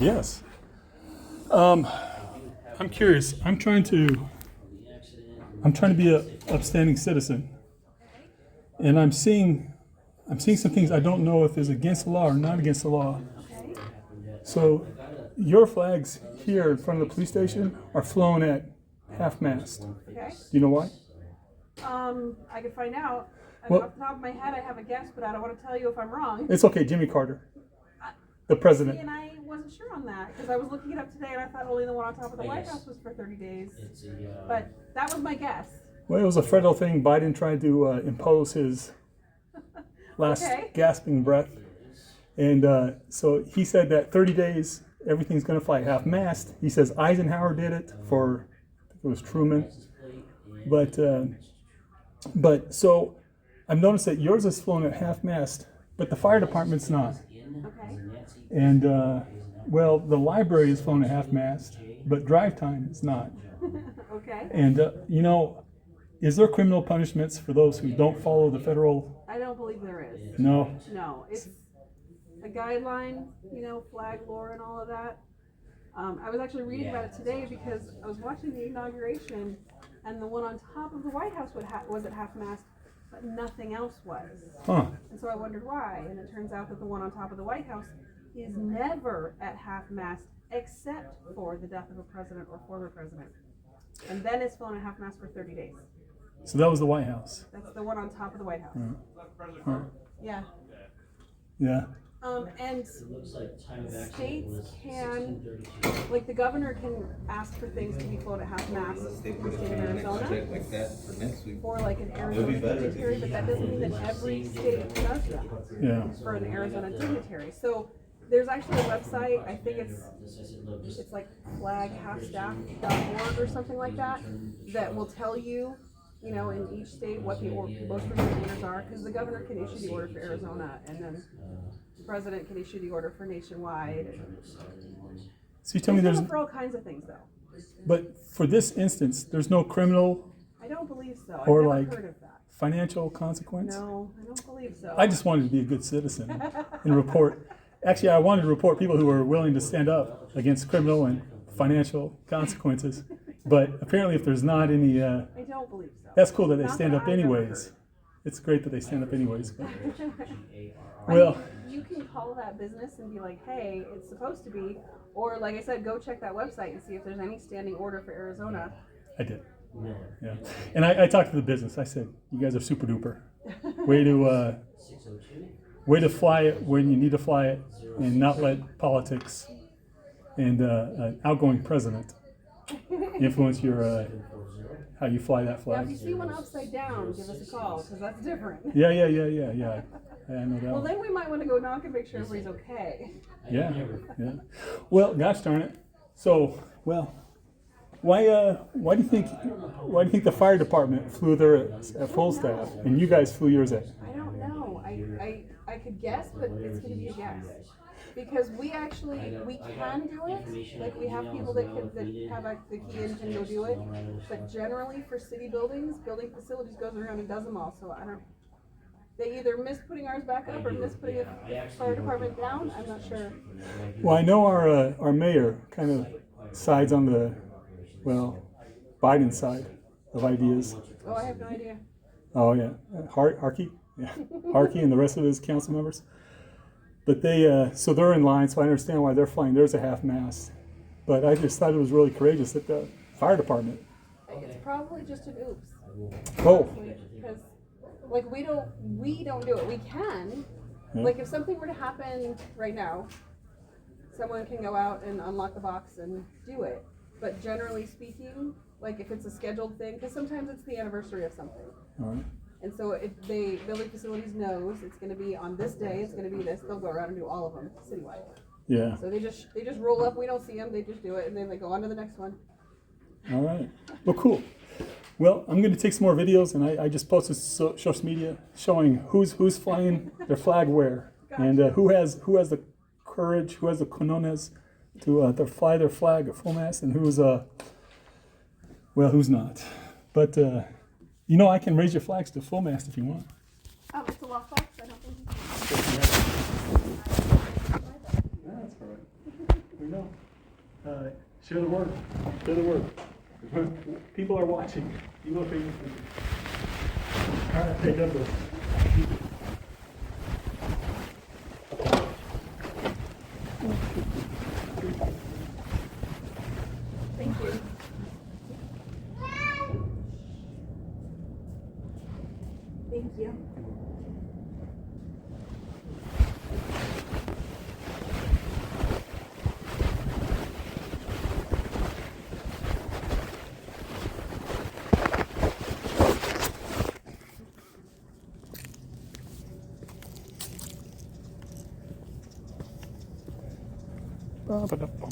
Yes. I'm curious. I'm trying to be a upstanding citizen, and I'm seeing some things I don't know if is against the law or not against the law. Okay. So, your flags here in front of the police station are flown at half-mast. Okay. Do you know why? I could find out. Well- Off the top of my head, I have a guess, but I don't want to tell you if I'm wrong. It's okay. Jimmy Carter, the president. And I wasn't sure on that because I was looking it up today, and I thought only the one on top of the White House was for 30 days. But that was my guess. Well, it was a federal thing. Biden tried to impose his last Okay. gasping breath. And so he said that 30 days, everything's going to fly half-mast. He says Eisenhower did it for, I think it was Truman. But so I've noticed that yours is flown at half-mast, but the fire department's not. Okay. And, well, the library is flown at half-mast, but drive time is not. Okay. And, is there criminal punishments for those who don't follow the federal? I don't believe there is. No. No, it's a guideline, flag lore and all of that. I was actually reading about it today because I was watching the inauguration, and the one on top of the White House was at half-mast, but nothing else was. Huh. And so I wondered why, and it turns out that the one on top of the White House is never at half-mast except for the death of a president or former president. And then it's flown at half-mast for 30 days. So that was the White House. That's the one on top of the White House. Huh. Yeah. Yeah. And states can, like the governor can ask for things to be flown at half-mast in the state of Arizona, like that for next week. or like an Arizona dignitary, but that doesn't mean that every state does that Yeah. for an Arizona dignitary. So there's actually a website, I think it's like flaghalfstaff.org or something like that, that will tell you, in each state what the most recent orders are, because the governor can issue the order for Arizona, and then the president can issue the order for nationwide. So you tell me There's there's, for all kinds of things, though. but for this instance, there's no criminal I don't believe so. I've or never like heard of that. financial consequence? No, I don't believe so. I just wanted to be a good citizen and report. Actually, I wanted to report people who were willing to stand up against criminal and financial consequences. But apparently, if there's not any, I don't believe so. that's cool that they Not stand that up I've ever anyways. heard. It's great that they stand up anyways. But, I well, mean, you can call that business and be like, hey, it's supposed to be, or like I said, go check that website and see if there's any standing order for Arizona. I did. Yeah, and I talked to the business. I said, "You guys are super duper. Way to fly it when you need to fly it, and not let politics and an outgoing president influence your how you fly that Now, flag." if you see one upside down, give us a call, because that's different. Yeah. I know that. Well, one. then we might want to go knock and make sure everybody's okay. Yeah. Well, gosh darn it. So, why do you think the fire department flew there at full staff and you guys flew yours at? I don't know. I could guess, but it's going to be a guess. Because we can do it. Like we have people that have the key engine go do it. But generally for city building facilities goes around and does them all. So they either miss putting ours back up or miss putting the fire department down. I'm not sure. Well, I know our mayor kind of sides on the Biden side of ideas. Oh, I have no idea. Oh yeah, Harkey, Harkey and the rest of his council members. But so they're in line, so I understand why they're flying theirs at half-mast. But I just thought it was really courageous that the fire department. It's probably just an oops. Oh, Because like we don't do it. We can. Yeah. Like if something were to happen right now, someone can go out and unlock the box and do it. But generally speaking, like if it's a scheduled thing, because sometimes it's the anniversary of something. all right. And so if the building facilities knows it's going to be on this day, it's going to be this, they'll go around and do all of them citywide. Yeah. So they just roll up. We don't see them. They just do it, and then they go on to the next one. All right. Well, cool. Well, I'm going to take some more videos, and I just posted social media showing who's flying their flag where, and who has the courage, who has the cojones to fly their flag at full mast, and who's not. But I can raise your flags to full mast if you want. It's a lockbox. I don't think you can. That's all right. know. Share the word. Share the word. People are watching. People are paying attention. All right, hey, Douglas. Thank you. Thank you. Ba-ba-da-bum-bum.